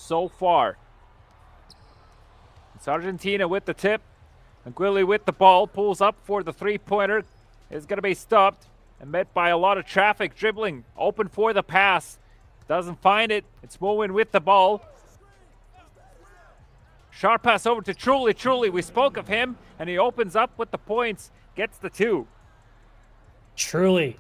so far. It's Argentina with the tip. 𝐒𝐫𝐤 with the ball, pulls up for the three-pointer. Is going to be stopped and met by a lot of traffic. Dribbling, open for the pass. Doesn't find it. It's 𝐒𝐿 with the ball. Sharp pass over to 𝐒𝐿𝐵. We spoke of him, and he opens up with the points. Gets the 2. 𝐿𝐵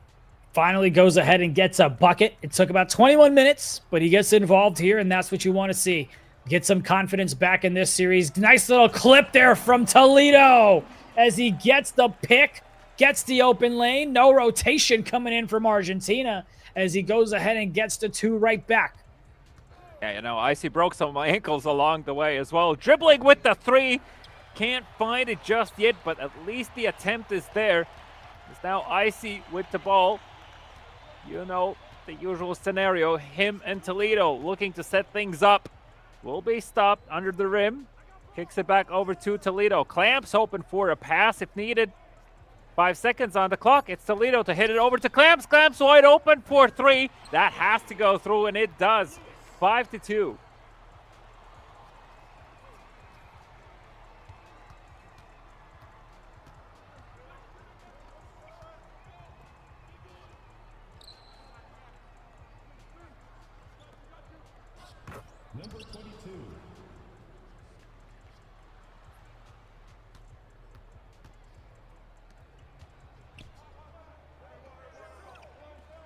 finally goes ahead and gets a bucket. It took about 21 minutes, but he gets involved here, and that's what you want to see. Get some confidence back in this series. Nice little clip there from Toledo as he gets the pick, gets the open lane. No rotation coming in from Argentina as he goes ahead and gets the 2 right back. Yeah, you know, 𝐈𝐶 broke some of my ankles along the way as well. Dribbling with the 3. Can't find it just yet, but at least the attempt is there. It's now 𝐈𝐶 with the ball. You know, the usual scenario. Him and Toledo looking to set things up. Will be stopped under the rim. Kicks it back over to Toledo. 𝐒𝐿𝐵's open for a pass if needed. 5 seconds on the clock. It's Toledo to hit it over to 𝐒𝐿𝐵's. 𝐒𝐿𝐵's wide open for 3. That has to go through, and it does. 5-2. Number 22.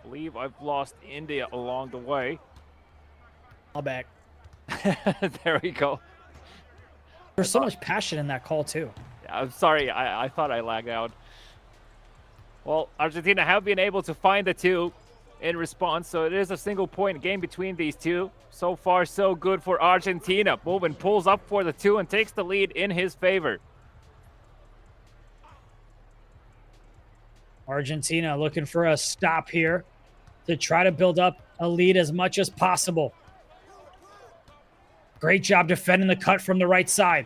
I believe I've lost India along the way. I'll back. There we go. There's so much passion in that call, too. I'm sorry, I thought I lagged out. Well, Argentina have been able to find the 2 in response, so it is a single-point game between these two. So far, so good for Argentina. 𝐿𝐵 pulls up for the 2 and takes the lead in his favor. Argentina looking for a stop here to try to build up a lead as much as possible. Great job defending the cut from the right side.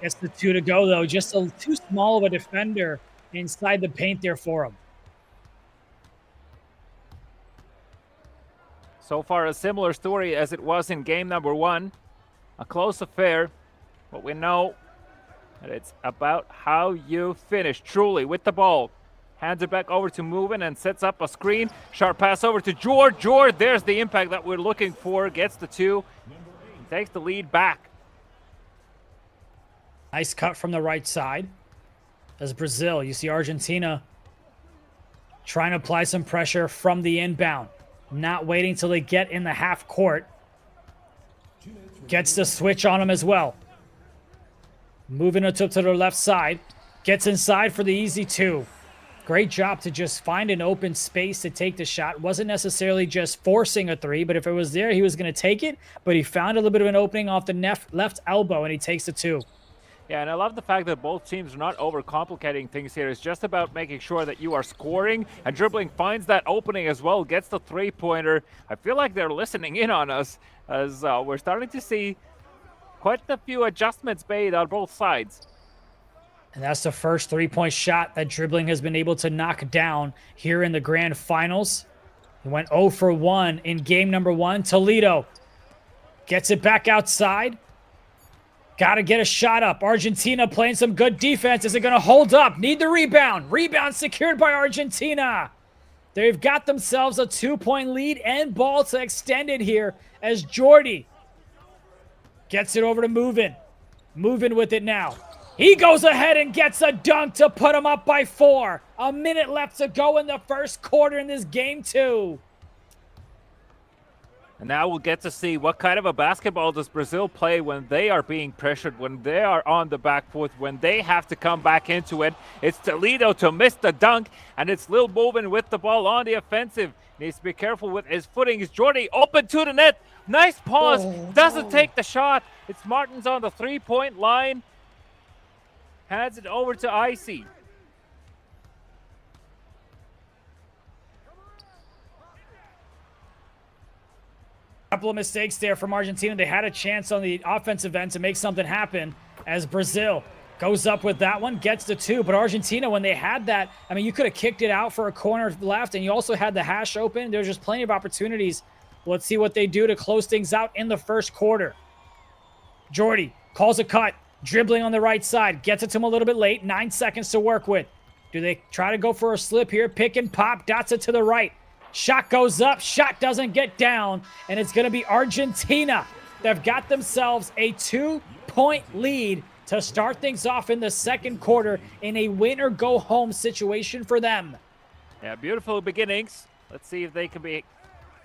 Gets the 2 to go, though. Just too small of a defender inside the paint there for him. So far, a similar story as it was in game number 1. A close affair, but we know that it's about how you finish. 𝐿𝐵 with the ball. Hands it back over to 𝐿𝐵 and sets up a screen. Sharp pass over to 𝐿𝐵. There's the impact that we're looking for. Gets the 2. Takes the lead back. Nice cut from the right side. As Brazil, you see Argentina trying to apply some pressure from the inbound. Not waiting till they get in the half court. Gets the switch on them as well. Moving it to the left side. Gets inside for the easy 2. Great job to just find an open space to take the shot. Wasn't necessarily just forcing a 3, but if it was there, he was going to take it. But he found a little bit of an opening off the left elbow, and he takes the 2. Yeah, and I love the fact that both teams are not overcomplicating things here. It's just about making sure that you are scoring, and dribbling finds that opening as well, gets the 3-pointer. I feel like they're listening in on us as we're starting to see quite a few adjustments made on both sides. And that's the first 3-point shot that dribbling has been able to knock down here in the grand finals. He went 0 for 1 in game number 1. Toledo gets it back outside. Got to get a shot up. Argentina playing some good defense. Is it going to hold up? Need the rebound. Rebound secured by Argentina. They've got themselves a 2-point lead and ball to extend it here as Jordi gets it over to 𝐿𝐵. 𝐿𝐵 with it now. He goes ahead and gets a dunk to put him up by 4. A minute left to go in the first quarter in this game 2. And now we'll get to see what kind of a basketball does Brazil play when they are being pressured, when they are on the back foot, when they have to come back into it. It's Toledo to miss the dunk, and it's 𝐿𝐵 with the ball on the offensive. Needs to be careful with his footing. It's Jordi open to the net. Nice pause. Doesn't take the shot. It's Martins on the 3-point line. Hands it over to 𝐈𝐶. Couple of mistakes there from Argentina. They had a chance on the offensive end to make something happen as Brazil goes up with that one, gets the 2. But Argentina, when they had that, I mean, you could have kicked it out for a corner left, and you also had the hash open. There's just plenty of opportunities Let's see what they do to close things out in the first quarter. Jordy calls a cut, dribbling on the right side, gets it to him a little bit late, 9 seconds to work with. Do they try to go for a slip here? Pick and pop, dots it to the right. Shot goes up, shot doesn't get down, and it's going to be Argentina. They've got themselves a 2-point lead to start things off in the second quarter in a win-or-go-home situation for them. Yeah, beautiful beginnings. Let's see if they can be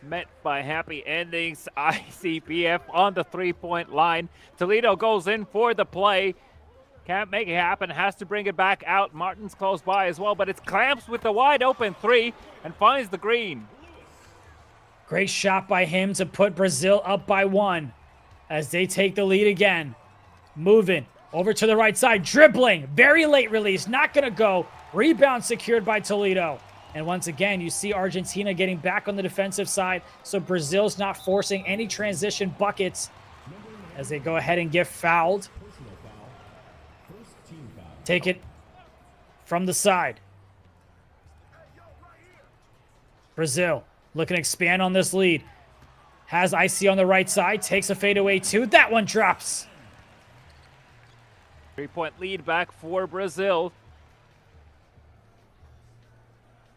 met by happy endings. ICBF on the three-point line. Toledo goes in for the play. Can't make it happen. Has to bring it back out. Martin's close by as well, but it's Clamps with the wide-open three and finds the green. Great shot by him to put Brazil up by 1 as they take the lead again. Moving over to the right side. Dribbling. Very late release. Not going to go. Rebound secured by Toledo. And once again, you see Argentina getting back on the defensive side, so Brazil's not forcing any transition buckets as they go ahead and get fouled. Take it from the side. Brazil looking to expand on this lead. Has IC on the right side. Takes a fadeaway two. That one drops. 3-point lead back for Brazil.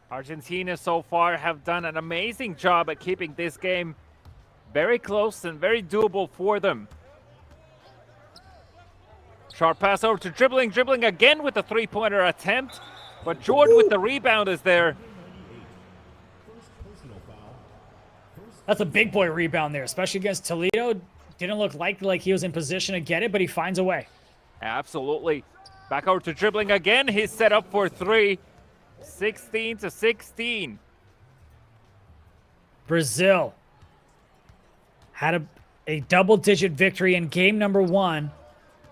Argentina so far have done an amazing job at keeping this game very close and very doable for them. Sharp pass over to dribbling again with the three-pointer attempt, but Jordan with the rebound is there. That's a big boy rebound there, especially against Toledo. Didn't look like he was in position to get it, but he finds a way. Absolutely. Back over to dribbling again. He's set up for three. 16-16. Brazil had a double-digit victory in game number 1.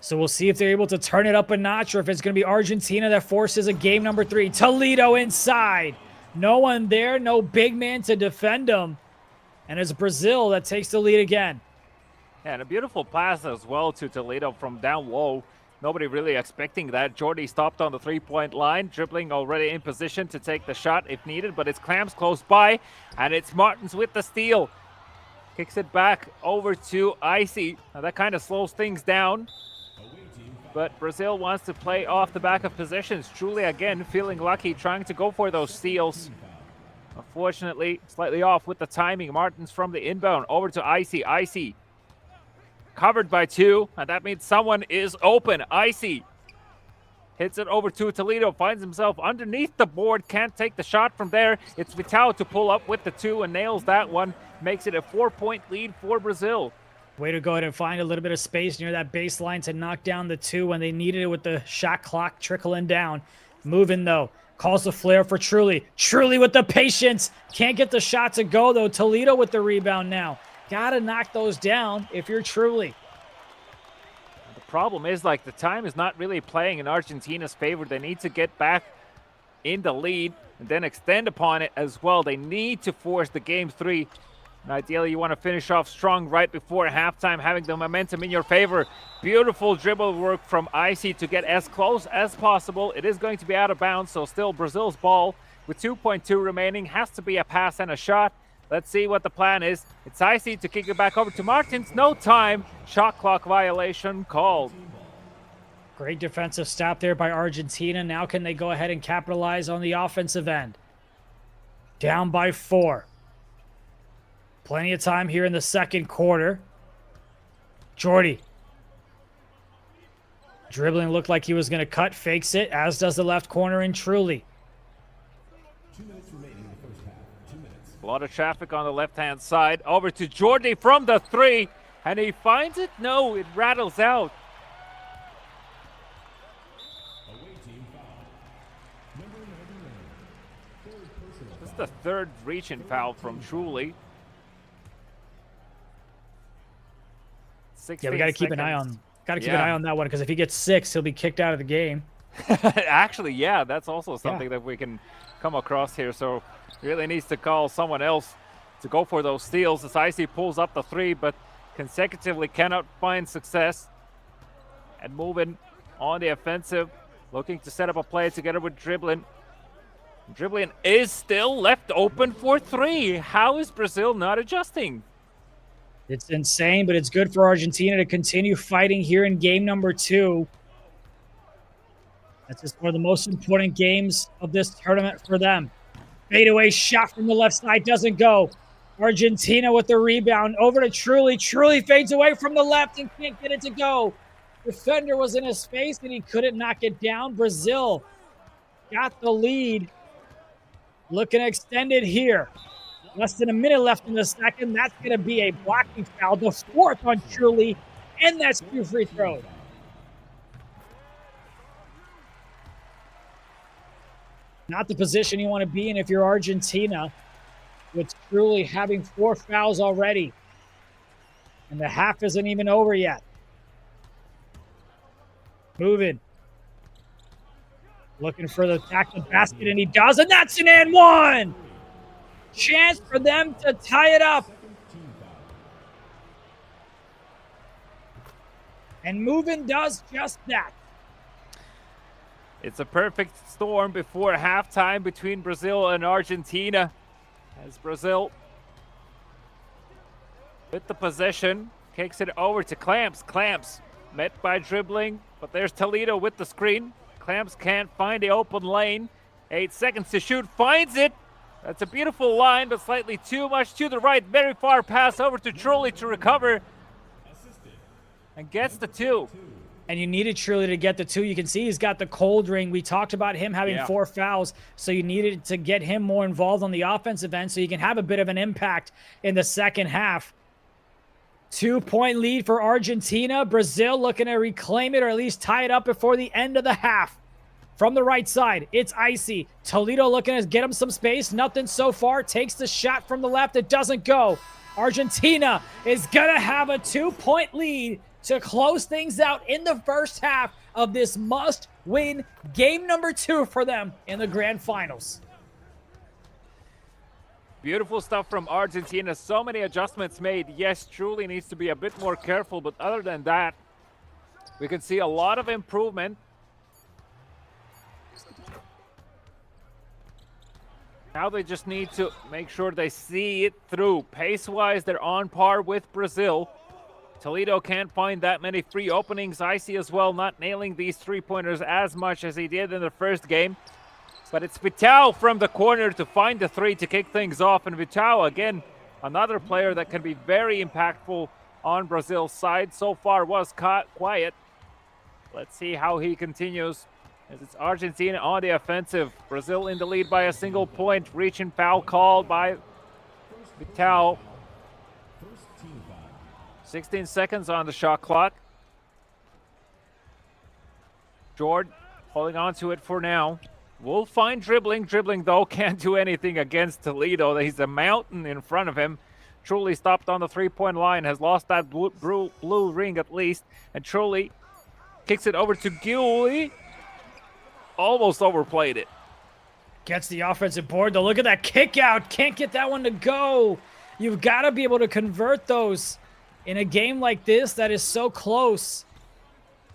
So we'll see if they're able to turn it up a notch or if it's going to be Argentina that forces a game number 3. Toledo inside. No one there, no big man to defend them. And it's Brazil that takes the lead again. Yeah, and a beautiful pass as well to Toledo from down low. Nobody really expecting that. Jordy stopped on the three-point line, dribbling already in position to take the shot if needed, but it's Clamps close by, and it's Martins with the steal. Kicks it back over to Icy. Now that kind of slows things down, but Brazil wants to play off the back of possessions. Truly, again, feeling lucky, trying to go for those steals. Unfortunately, slightly off with the timing. Martins from the inbound over to Icy. Icy covered by 2, and that means someone is open. Icy hits it over to Toledo, finds himself underneath the board, can't take the shot from there. It's Vital to pull up with the 2 and nails that one. Makes it a 4-point lead for Brazil. Way to go ahead and find a little bit of space near that baseline to knock down the 2 when they needed it with the shot clock trickling down. Moving though. Calls the flare for Truly. Truly with the patience. Can't get the shot to go though. Toledo with the rebound now. Gotta knock those down if you're Truly. The problem is, like, the time is not really playing in Argentina's favor. They need to get back in the lead and then extend upon it as well. They need to force the game 3. And ideally, you want to finish off strong right before halftime, having the momentum in your favor. Beautiful dribble work from Icy to get as close as possible. It is going to be out of bounds, so still Brazil's ball with 2.2 remaining. Has to be a pass and a shot. Let's see what the plan is. It's Icy to kick it back over to Martins. No time. Shot clock violation called. Great defensive stop there by Argentina. Now can they go ahead and capitalize on the offensive end? Down by 4. Plenty of time here in the second quarter. Jordy. Dribbling looked like he was going to cut. Fakes it, as does the left corner in Truly. 2 minutes remaining in the first half. 2 minutes. A lot of traffic on the left-hand side. Over to Jordy from the 3. And he finds it? No, it rattles out. Away team foul. Number 99. Third personal This is foul. the third reach-in foul from Truly. 16 Yeah, we got to keep an eye seconds. on. Got to keep an eye on that one because if he gets 6, he'll be kicked out of the game. Actually, yeah, that's also something that we can come across here. So really needs to call someone else to go for those steals as Icy pulls up the 3, but consecutively cannot find success. And moving on the offensive, looking to set up a play together with dribbling. Dribbling is still left open for three. How is Brazil not adjusting? It's insane, but it's good for Argentina to continue fighting here in game number 2. That's just one of the most important games of this tournament for them. Fadeaway shot from the left side doesn't go. Argentina with the rebound over to Truly. Truly fades away from the left and can't get it to go. Defender was in his face and he couldn't knock it down. Brazil got the lead. Looking extended here. Less than a minute left in the second. That's going to be a blocking foul. The 4th on Truly. And that's 2 free throws. Not the position you want to be in if you're Argentina, with Truly having 4 fouls already. And the half isn't even over yet. Moving. Looking for the attack the basket, and he does, and that's an and one! Chance for them to tie it up. And Moving does just that. It's a perfect storm before halftime between Brazil and Argentina. As Brazil, with the possession, kicks it over to Clamps. Clamps met by dribbling, but there's Toledo with the screen. Clamps can't find the open lane. 8 seconds to shoot, finds it. That's a beautiful line, but slightly too much to the right. Very far pass over to Truly to recover. And gets the 2. And you needed Truly to get the 2. You can see he's got the cold ring. We talked about him having 4 fouls, so you needed to get him more involved on the offensive end so you can have a bit of an impact in the second half. 2-point lead for Argentina. Brazil looking to reclaim it or at least tie it up before the end of the half. From the right side, it's Icy. Toledo looking to get him some space. Nothing so far. Takes the shot from the left. It doesn't go. Argentina is going to have a 2-point lead to close things out in the first half of this must-win game number 2 for them in the grand finals. Beautiful stuff from Argentina. So many adjustments made. Yes, Truly needs to be a bit more careful, but other than that, we can see a lot of improvement. Now they just need to make sure they see it through. Pace-wise, they're on par with Brazil. Toledo can't find that many free openings. Icy as well, not nailing these 3-pointers as much as he did in the first game. But it's Vitao from the corner to find the 3 to kick things off. And Vitao, again, another player that can be very impactful on Brazil's side. So far was quiet. Let's see how he continues. As it's Argentina on the offensive. Brazil in the lead by a single point. Reaching foul called by Vitao. 16 seconds on the shot clock. Jordan holding on to it for now. Will find dribbling. Dribbling, though, can't do anything against Toledo. He's a mountain in front of him. Truly stopped on the 3-point line. Has lost that blue ring at least. And Truly kicks it over to Gilly. Almost overplayed it. Gets the offensive board, though. Look at that kick out. Can't get that one to go. You've got to be able to convert those in a game like this that is so close.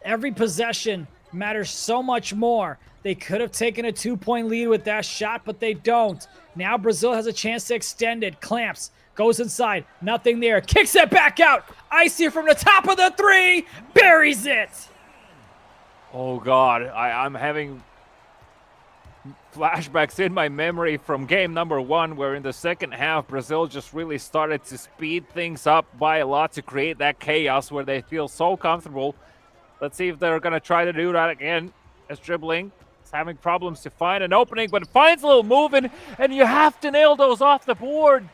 Every possession matters so much more. They could have taken a 2-point lead with that shot, but they don't. Now Brazil has a chance to extend it. Clamps, goes inside, nothing there. Kicks it back out. Icy from the top of the 3, buries it. Oh, God. I'm having flashbacks in my memory from game number 1, where in the second half, Brazil just really started to speed things up by a lot to create that chaos where they feel so comfortable. Let's see if they're going to try to do that again. As dribbling, is having problems to find an opening, but finds a little moving, and you have to nail those off the board.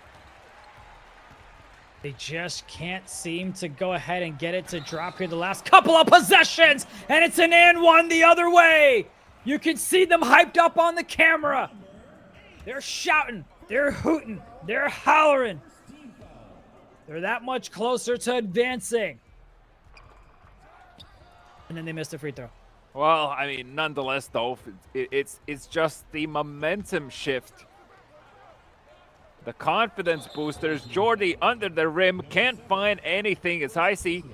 They just can't seem to go ahead and get it to drop here the last couple of possessions, and it's an and one the other way. You can see them hyped up on the camera. They're shouting, they're hooting, they're hollering. They're that much closer to advancing. And then they missed a free throw. Well, I mean, nonetheless, though, it's just the momentum shift. The confidence boosters. Jordy under the rim, can't find anything. It's Icy.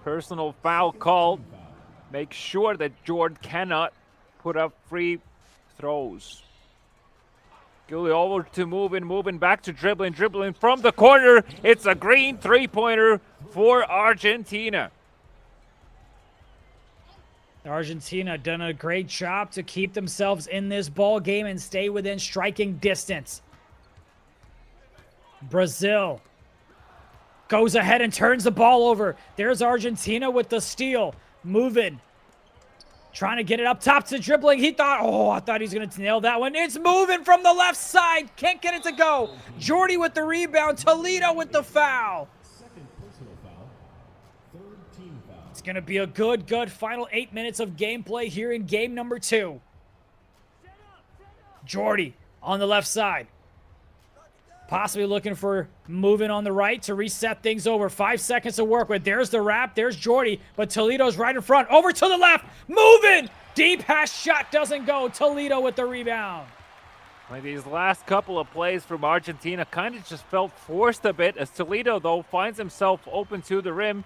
Personal foul called. Make sure that Jordan cannot put up free throws. Gulli over to moving back to dribbling from the corner. It's a green three-pointer for Argentina. Argentina done a great job to keep themselves in this ball game and stay within striking distance. Brazil goes ahead and turns the ball over. There's Argentina with the steal. Moving. Trying to get it up top to dribbling. I thought he was going to nail that one. It's moving from the left side. Can't get it to go. Jordi with the rebound. Toledo with the foul. Second personal foul. Third team foul. It's going to be a good final 8 minutes of gameplay here in game number 2. Jordi on the left side. Possibly looking for moving on the right to reset things over. 5 seconds to work with. There's the wrap. There's Jordi. But Toledo's right in front. Over to the left. Moving. Deep hash shot doesn't go. Toledo with the rebound. Like these last couple of plays from Argentina kind of just felt forced a bit, as Toledo, though, finds himself open to the rim.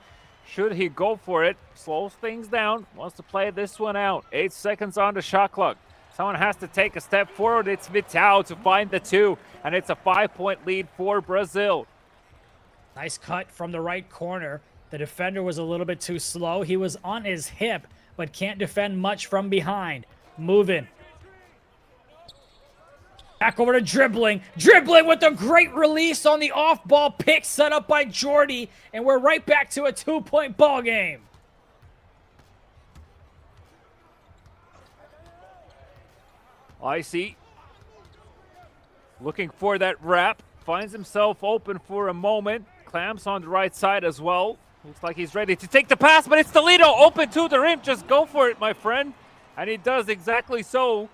Should he go for it? Slows things down. Wants to play this one out. 8 seconds on the shot clock. Someone has to take a step forward. It's Vital to find the 2, and it's a 5-point lead for Brazil. Nice cut from the right corner. The defender was a little bit too slow. He was on his hip, but can't defend much from behind. Moving. Back over to dribbling. Dribbling with a great release on the off-ball pick set up by Jordi, and we're right back to a 2-point ball game. 𝐼C looking for that wrap. Finds himself open for a moment. Clamps on the right side as well. Looks like he's ready to take the pass, but it's Toledo open to the rim. Just go for it, my friend. And he does exactly so.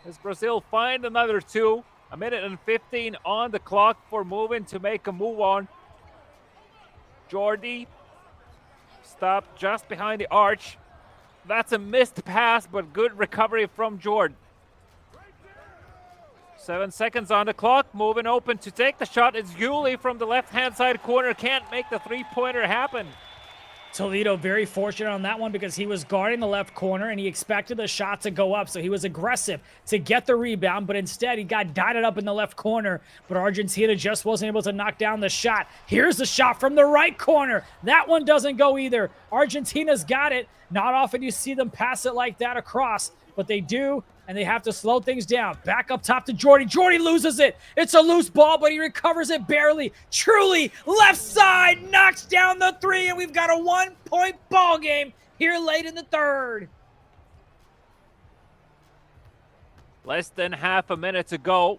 As Brazil find another 2. 1:15 on the clock for moving to make a move on. Jordi stopped just behind the arch. That's a missed pass, but good recovery from Jordan. 7 seconds on the clock. Moving open to take the shot. It's Gulli from the left-hand side corner. Can't make the three-pointer happen. Toledo very fortunate on that one because he was guarding the left corner and he expected the shot to go up. So he was aggressive to get the rebound, but instead he got dotted up in the left corner. But Argentina just wasn't able to knock down the shot. Here's the shot from the right corner. That one doesn't go either. Argentina's got it. Not often you see them pass it like that across, but they do. And they have to slow things down. Back up top to Jordi. Jordi loses it. It's a loose ball, but he recovers it barely. Truly, left side, knocks down the 3, and we've got a 1-point ball game here late in the third. Less than half a minute to go.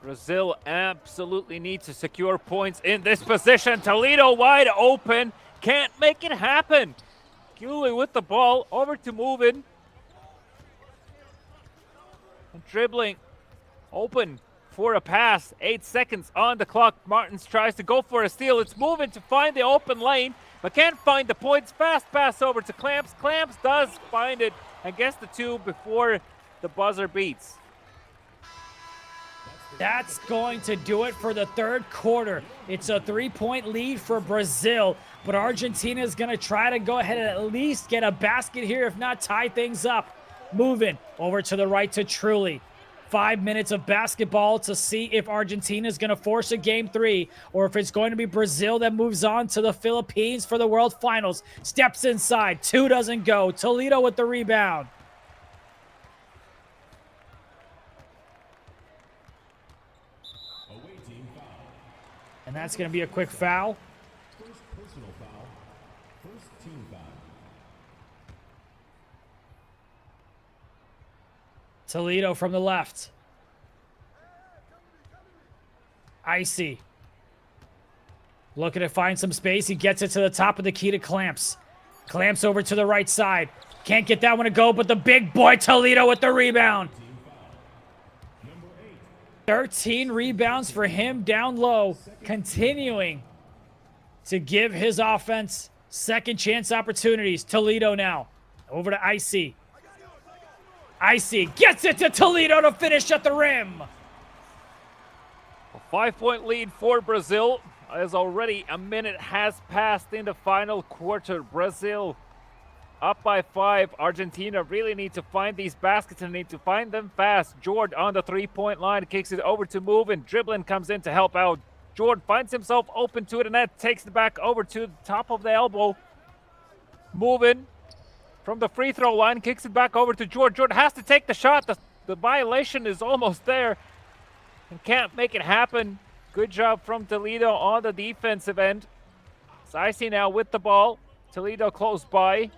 Brazil absolutely needs to secure points in this position. Toledo wide open. Can't make it happen. Gulli with the ball. Over to moving. Dribbling, open for a pass. 8 seconds on the clock. Martins tries to go for a steal. It's moving to find the open lane, but can't find the points. Fast pass over to Clamps. Clamps does find it and gets the 2 before the buzzer beats. That's going to do it for the third quarter. It's a 3-point lead for Brazil, but Argentina is going to try to go ahead and at least get a basket here, if not tie things up. Moving over to the right to Truly. 5 minutes of basketball to see if Argentina is going to force a game 3 or if it's going to be Brazil that moves on to the Philippines for the World Finals. Steps inside. 2 doesn't go. Toledo with the rebound. Away team foul. And that's going to be a quick foul. First personal foul. First team foul. Toledo from the left. 𝐼C. Looking to find some space. He gets it to the top of the key to Clamps. Clamps over to the right side. Can't get that one to go, but the big boy Toledo with the rebound. 13 rebounds for him down low. Continuing to give his offense second chance opportunities. Toledo now. Over to 𝐼C. 𝐼C gets it to Toledo to finish at the rim. A 5-point lead for Brazil, as already a minute has passed in the final quarter. Brazil up by 5. Argentina really need to find these baskets and need to find them fast. Jord on the three-point line, kicks it over to Movin. Dribbling comes in to help out. Jord finds himself open to the net, takes it back over to the top of the elbow. Movin from the free throw line, kicks it back over to Jord. Jord has to take the shot. The violation is almost there and can't make it happen. Good job from Toledo on the defensive end. 𝐒𝐮𝐬𝐜𝐫𝐢 now with the ball. Toledo close by.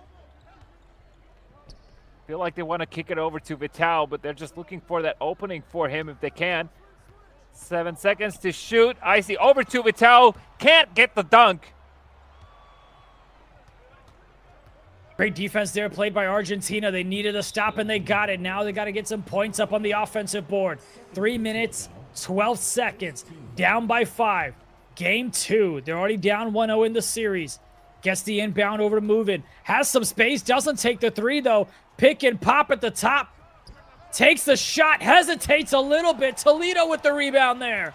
Feel like they want to kick it over to Vital, but they're just looking for that opening for him if they can. 7 seconds to shoot. 𝐒𝐮𝐬𝐜𝐫𝐢 over to Vital. Can't get the dunk. Great defense there played by Argentina. They needed a stop and they got it. Now they got to get some points up on the offensive board. 3 minutes, 12 seconds. Down by 5. Game 2. They're already down 1-0 in the series. Gets the inbound over to Movin. Has some space. Doesn't take the 3 though. Pick and pop at the top. Takes the shot. Hesitates a little bit. Toledo with the rebound there.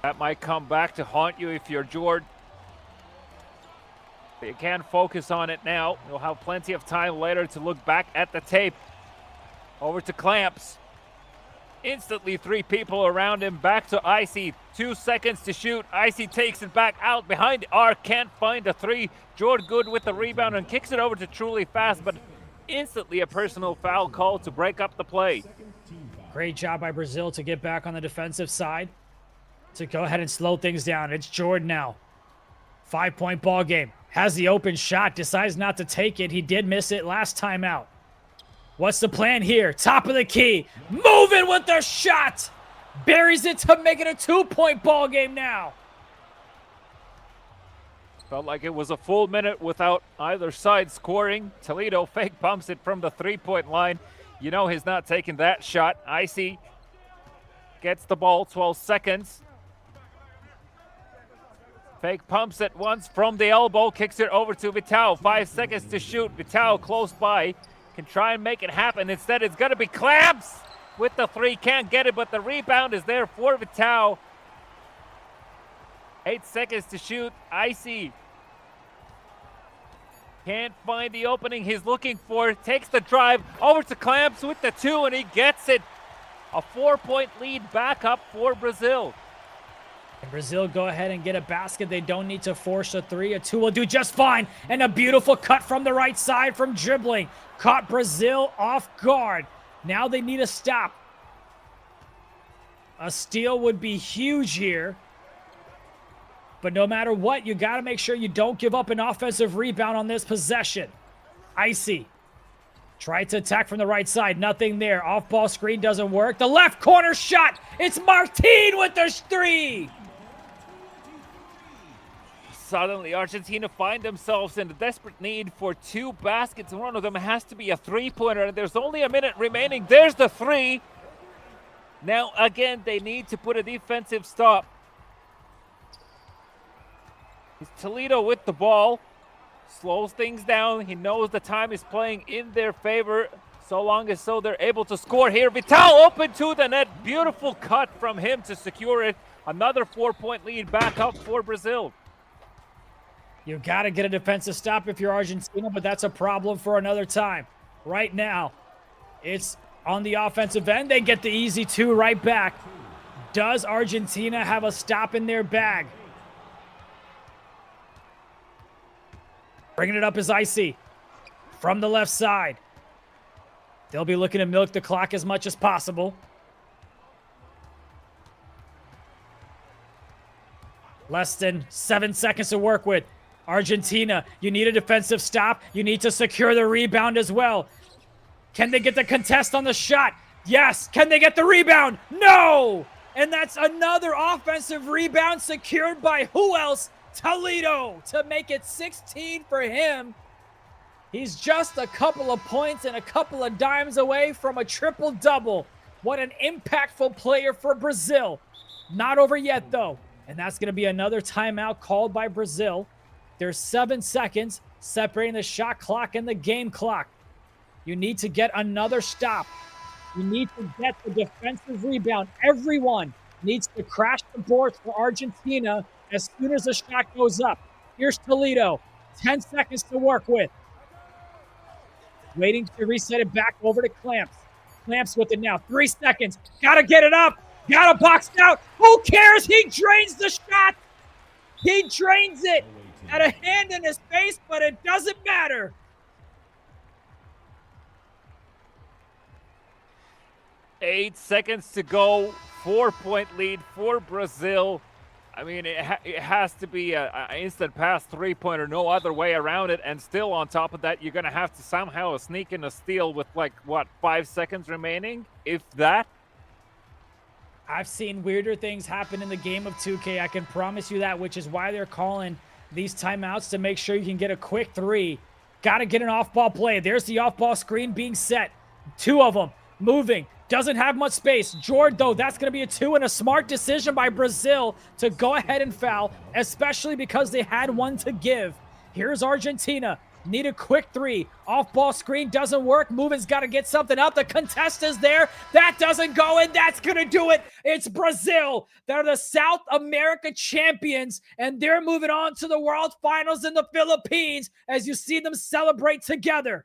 That might come back to haunt you if you're Jord. You can focus on it now. You'll have plenty of time later to look back at the tape. Over to Clamps. Instantly 3 people around him. Back to 𝐒𝐮𝐬𝐜𝐫𝐢. 2 seconds to shoot. 𝐒𝐮𝐬𝐜𝐫𝐢 takes it back out behind the arc. Can't find a 3. Jord good with the rebound and kicks it over to Truly Fast, but instantly a personal foul call to break up the play. Great job by Brazil to get back on the defensive side to go ahead and slow things down. It's Jord now. 5-point ball game. Has the open shot. Decides not to take it. He did miss it last time out. What's the plan here? Top of the key. Moving with the shot. Buries it to make it a 2-point ball game now. Felt like it was a full minute without either side scoring. Toledo fake pumps it from the 3-point line. You know he's not taking that shot. 𝐒𝐮𝐬𝐜𝐫𝐢 gets the ball. 12 seconds. Fake pumps it once from the elbow. Kicks it over to Vital. 5 seconds to shoot. Vital close by. Can try and make it happen. Instead, it's going to be Clamps with the 3. Can't get it, but the rebound is there for Vital. 8 seconds to shoot. 𝐒𝐮𝐬𝐜𝐫𝐢 can't find the opening he's looking for. Takes the drive over to Clamps with the 2, and he gets it. A 4-point lead back up for Brazil. And Brazil go ahead and get a basket. They don't need to force a 3. A 2 will do just fine. And a beautiful cut from the right side from dribbling. Caught Brazil off guard. Now they need a stop. A steal would be huge here. But no matter what, you got to make sure you don't give up an offensive rebound on this possession. 𝐒𝐮𝐬𝐜𝐫𝐢 tried to attack from the right side. Nothing there. Off-ball screen doesn't work. The left corner shot. It's Martin with the 3. Suddenly, Argentina find themselves in a desperate need for 2 baskets. One of them has to be a 3-pointer, and there's only a minute remaining. There's the 3. Now, again, they need to put a defensive stop. It's Toledo with the ball. Slows things down. He knows the time is playing in their favor. So long as so they're able to score here. Vital open to the net. Beautiful cut from him to secure it. Another 4-point lead back up for Brazil. You got to get a defensive stop if you're Argentina, but that's a problem for another time. Right now, it's on the offensive end. They get the easy 2 right back. Does Argentina have a stop in their bag? Bringing it up is 𝐒𝐮𝐬𝐜𝐫𝐢 from the left side. They'll be looking to milk the clock as much as possible. Less than 7 seconds to work with. Argentina, you need a defensive stop. You need to secure the rebound as well. Can they get the contest on the shot? Yes. Can they get the rebound? No! And that's another offensive rebound secured by who else? Toledo to make it 16 for him. He's just a couple of points and a couple of dimes away from a triple-double. What an impactful player for Brazil. Not over yet, though. And that's going to be another timeout called by Brazil. There's 7 seconds separating the shot clock and the game clock. You need to get another stop. You need to get the defensive rebound. Everyone needs to crash the boards for Argentina as soon as the shot goes up. Here's Toledo. 10 seconds to work with. Waiting to reset it back over to Clamps. Clamps with it now. 3 seconds. Gotta get it up. Gotta box it out. Who cares? He drains the shot. He drains it. Had a hand in his face, but it doesn't matter. Eight seconds to go. 4-point lead for Brazil. I mean, it has to be an instant pass three-pointer, no other way around it. And still on top of that, you're going to have to somehow sneak in a steal with, like, what, 5 seconds remaining, if that? I've seen weirder things happen in the game of 2K. I can promise you that, which is why they're calling these timeouts to make sure you can get a quick three. Got to get an off-ball play. There's the off-ball screen being set. 2 of them moving. Doesn't have much space. Jord, though, that's going to be a 2 and a smart decision by Brazil to go ahead and foul, especially because they had one to give. Here's Argentina. Need a quick 3. Off-ball screen doesn't work. Movement's got to get something up. The contest is there. That doesn't go, and that's going to do it. It's Brazil. They're the South America champions, and they're moving on to the World Finals in the Philippines as you see them celebrate together.